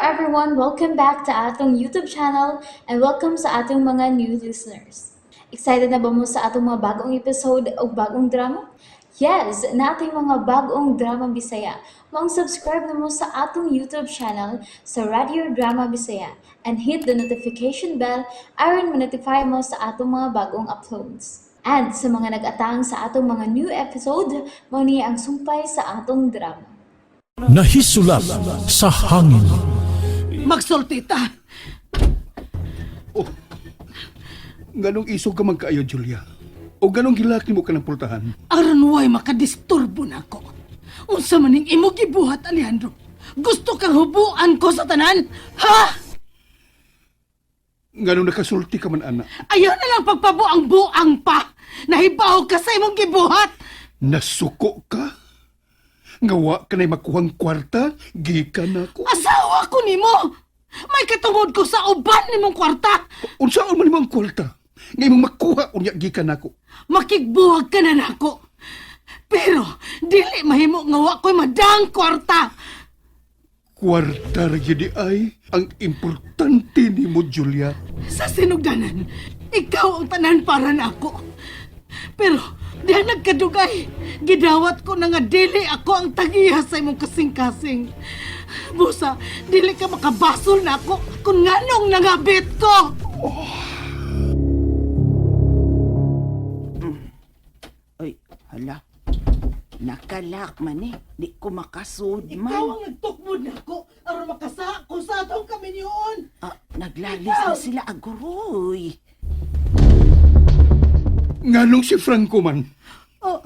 everyone! Welcome back to atong YouTube channel and welcome sa atong mga new listeners. Excited na ba mo sa atong mga bagong episode o bagong drama? Yes, na ating mga bagong drama Bisaya. Mag-subscribe na mo sa atong YouTube channel sa Radio Drama Bisaya and hit the notification bell aron ma-notify mo sa atong mga bagong uploads. And sa mga nag-atang sa atong mga new episode, mo niya ang sumpay sa atong drama. Nahisulat sa hangin. Magsulti ta! Oh, ganong isog ka man kaayo, Julia. O ganong gilaki mo ka ng pultahan. Aron way makadisturbo na ako. Unsa maning imo gibuhat, Alejandro? Gusto kang hubuan ko sa tanan? Ha? Ganong nakasulti ka man, anak. Ayaw na lang pagpabuang-buang pa! Nahibaw ka sa imong gibuhat! Nasuko ka? Ngawa ka na'y makuhang kwarta, gikan ako. Asawa ko nimo! May katungod ko sa uban nimong kwarta! Unsaon man imong kwarta? Ngay mong makuha unya gikan ako. Makigbuwag ka na nako. Pero, dili mahimo ngawa ko'y madang kwarta! Kwarta ra gyud ay ang importante nimo, Julia. Sa sinugdanan, ikaw ang tanan para nako. Pero, diyan nagkadugay. Gidawat ko na nga dili ako ang tagiya sa imong kasing-kasing. Busa, dili ka makabasol na ako kung nganong nangabit ko. Ay, hala. Nakalak man eh. Di ko makasud Ikaw man. ang nagtukmod na ako aron makasa ko sa atong kami niyon. Ah, naglalis na sila aguroy. Nganong si Franco man, Oh,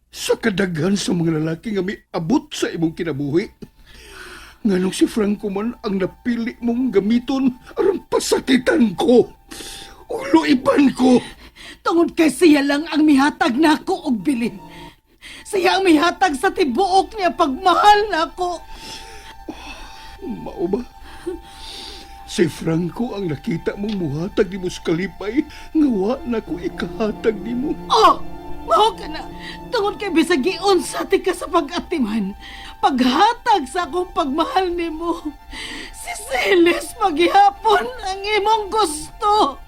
sa kadaghan sa mga lalaki nga may abot sa imong kinabuhi. Nganong si Franco man ang napili mong gamiton aron pasakitan ko. Uloiban ko. tungod kay siya lang ang mihatag nako og bilin. Siya ang mihatag sa tibuok niya pagmahal nako. Mao ba? Si Franco ang nakita mong muhatag ni mo sa kalipay, ngawa na ko ikahatag ni mo. Oh! Mao ka na! Tungod kay bisag giunsa ti ka sa pag-atiman, paghatag sa akong pagmahal nimo. Si Celes maghihapon ang imong gusto.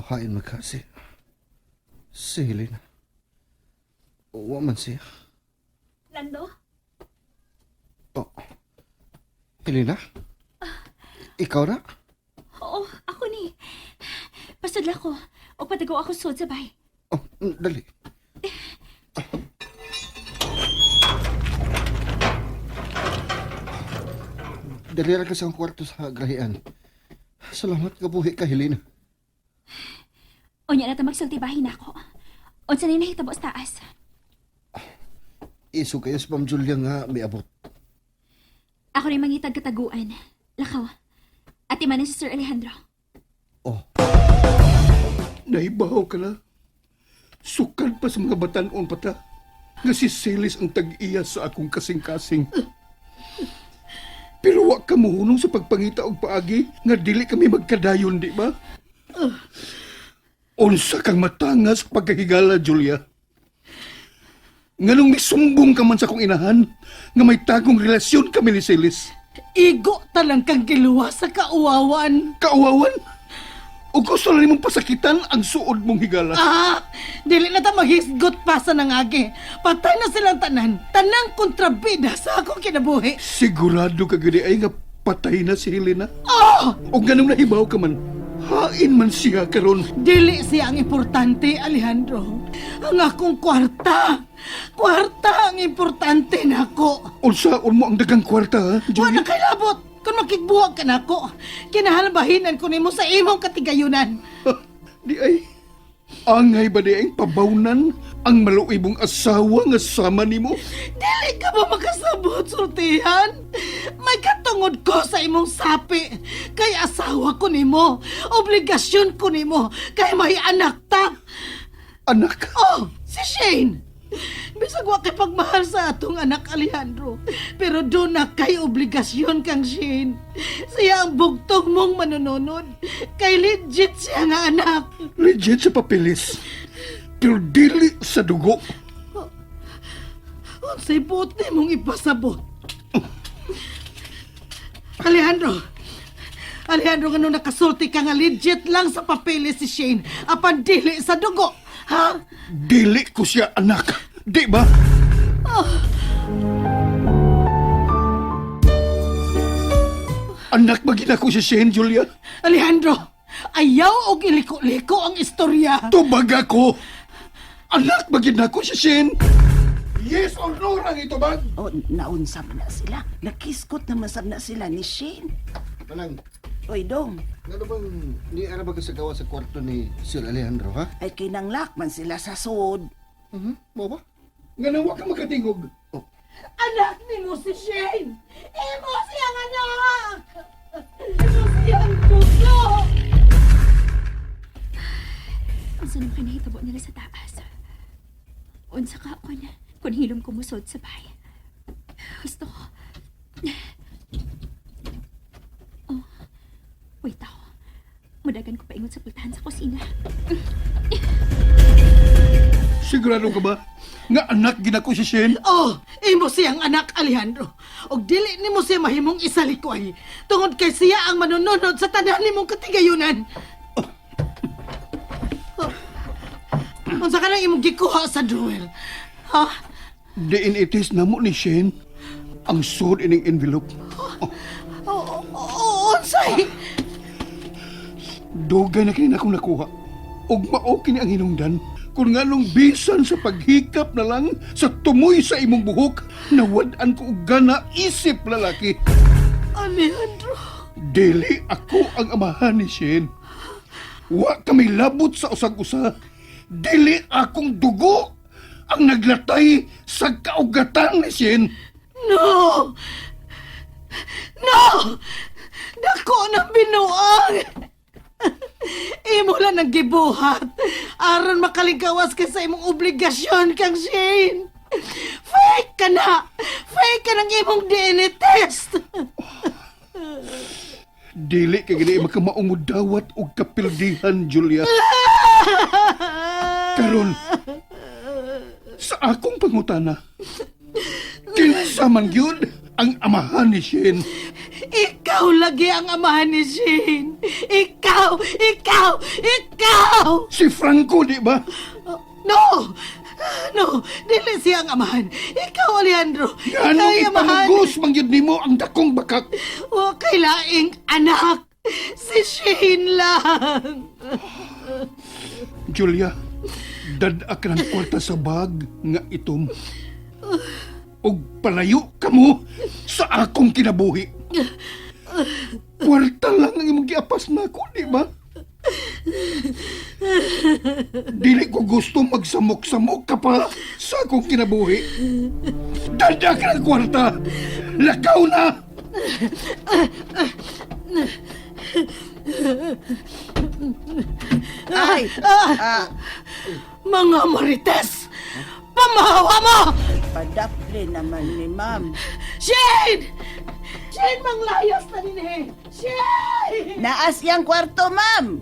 Hain magkasi. Si Helena. Wa man siya. Lando? Oh. Helena? Ikaw na? Oo, ako ni. Pasudla ko. O patago ako sud sabay. Oh, dali. Dali ra ka sa kwarto sa grahian. Salamat ka buhi ka, Helena. Unya na ta magsultibahin ako. Unsa ni nahitabo sa taas? Iso kayo sa Ma'am Julia nga may abot. Ako rin mangitag kataguan. Lakaw. Ati man si Sir Alejandro. Oh, Naibaw ka na. Sukad pa sa mga batanon pata. Nga si Celis ang tag-iya sa akong kasing-kasing. Pero wa ka muhunong sa pagpangita og paagi nga dili kami magkadayon, di ba? Unsa kang matangas pagkahigala, Julia. Nganong misumbong ka man sa akong inahan nga may tagong relasyon kami ni Celis. Igo talang kang giluwa sa kauwawan. Kauwawan? O gusto na nimong pasakitan ang suod mong higala. Ah! Dili na ta maghisgot pa sa nangagi. Patay na silang tanan. Tanang kontrabida sa akong kinabuhi. Sigurado ka gani ay nga patay na si Helena? Oh! O ganong nahibaw ka man, hain man siya karon. Dili siya ang importante, Alejandro. Ang akong kwarta. Kwarta ang importante nako. Unsaon mo ang dagang kwarta, ha, Wa Julia? na kay labot. Kung makigbuwag ka nako, kinahalabahinan ko nimo sa imong katigayunan. Ha, di ay, angay ba di ay pabawnan ang maluibong asawa nga sama nimo? Dili ka ba makasabot, sultihan? May katungod ko sa imong sapi. Kay asawa ko nimo. Obligasyon ko nimo. Kay may anak ta. Anak, Oh, si Shane. Bisag wa kay pagmahal sa atong anak Alejandro. Pero doon na kay obligasyon kang Shane. Siya ang bugtong mong manununod. Kay legit siya nga anak. Legit sa papeles. Pero dili sa dugo. Unsay puti mong ipasabot. Alejandro, nga nung nakasulti ka nga legit lang sa papeles si Shane. Apan dili sa dugo. Ha? Dili ko siya anak. Di ba? Anak ba ginako si Shane, Julia? Alejandro, ayaw og iliko-liko ang istorya. Tubag ako. Anak ba ginako si Shane? Yes or no lang ito bag? O, naunsam na sila. Nakiskot naman sab na sila ni Shane. Manang, Oy, Dong, ano bang ni ara ba ka sa gawa sa kwarto ni Sir Alejandro, ha? ay kinanglak man sila sa sud. Mo ba? Nga nawa ka makatingog. Anak ni mo si Shane. Imo siyang anak. Imo siyang dugo. Ang sanong kinahitabo nila sa taas. Unsa ka ako na, kung hilom kumusod sa bahay. Gusto ko. Oh, wait ako. Mudagan ko paingon sa pultahan sa kusina. Sigurado ka ba? Nga anak ginako si Shane? Oh, imo siyang anak Alejandro. Og dili nimo siya mahimong isalikoy. Tungod kay siya ang manununod sa tanan nimong katigayunan. Unsa ka nang imong gikuha sa drawer? Ha? DNA test na mo ni Shane ang sud ining envelope. Unsay? Dugay na kini akong nakuha. Og mao kini ang hinungdan. Kung nganong bisan sa paghikap na lang sa tumoy sa imong buhok, nawad-an ko og gana isip lalaki. Alejandro. Dili ako ang amahan ni Shane. Wa kami labot sa usag-usa. Dili akong dugo ang naglatay sa kaugatan ni Shane. No! No! Dako ng binuang! Imo lang ang gibuhat aron makaligkawas ka sa imong obligasyon kang Shane. Fake ka na! Fake ka ng imong DNA test! Dili kay gani makamaong dawat og kapildihan, Julia. Karon sa akong pangutana, kinsa man gyud ang amahan ni Shane? Ikaw lagi ang amahan ni Shane! Ikaw! Si Franco, di ba? No! No! Dili siya ang amahan! Ikaw, Alejandro! Anong Ika'y amahan! ipangugos mangyud nimo ang dakong bakak? Wa kay laing anak! Si Shane lang! Julia, dadak ng kwarta sa bag nga itom. Og palayo ka mo sa akong kinabuhi. Kwarta lang ang imong giapas na ako, di ba? Dili ko gusto magsamok-samok ka pa sa akong kinabuhi. Dadak ng kwarta! Lakaw na! Ay! Mga marites! Pamahawa mo! Padaple naman ni Ma'am. Shane! Shane, manglayas na din eh! Shane! Naas yang kwarto, Ma'am!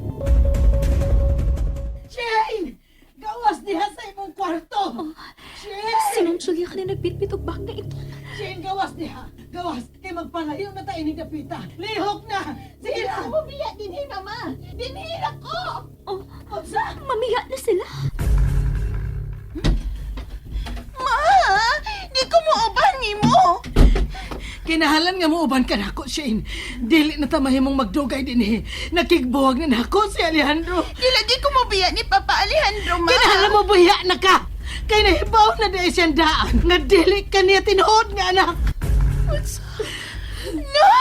Shane! Gawas diha sa imong kwarto! Shane! Sinong Julia ka na nagbitbit og bag na ito? Shane, gawas diha! Gawas! Kay magpalayo na tayo ni Dapita! Lihok na! Sige na! Mabiya din eh, mama! Dinhira ko! Oh, Unsa? mamiya na sila. Ma! Di ko mo uban ni mo! Kinahalan nga mo uban ka nako, Shane. Dili na tamahimong magdugay din eh. Nakigbuwag na nako si Alejandro. Di lagi ko mabiya ni Papa Alejandro, Ma! Kinahalan mo buya na ka! Kay nahibaw na dahil siyang daan. Nga dili ka niya tinuod nga anak. No!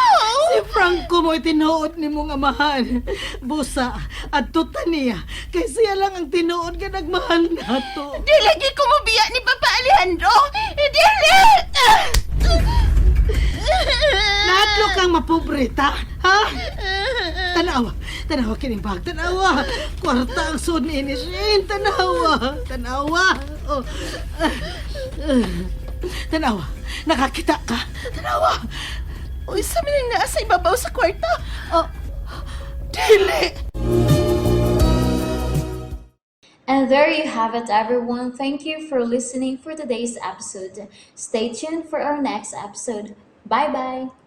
Si Franco mo tinuod ni mong amahan. Busa at tuta niya. Kay siya lang ang tinuod nga nagmahal nato. Di lagi ko mabiya ni Papa Alejandro! Dili! Nadlo kang mapobreta, ha? Tanawa kining bag, tanawa. Kwarta ang sud ni Shane, tanawa. Oh. Tanawa, nakakita ka. Tanawa. Uy, sa mining naa sa ibabaw sa kwarta. Oh, dili. And there you have it, everyone. Thank you for listening for today's episode. Stay tuned for our next episode. Bye bye.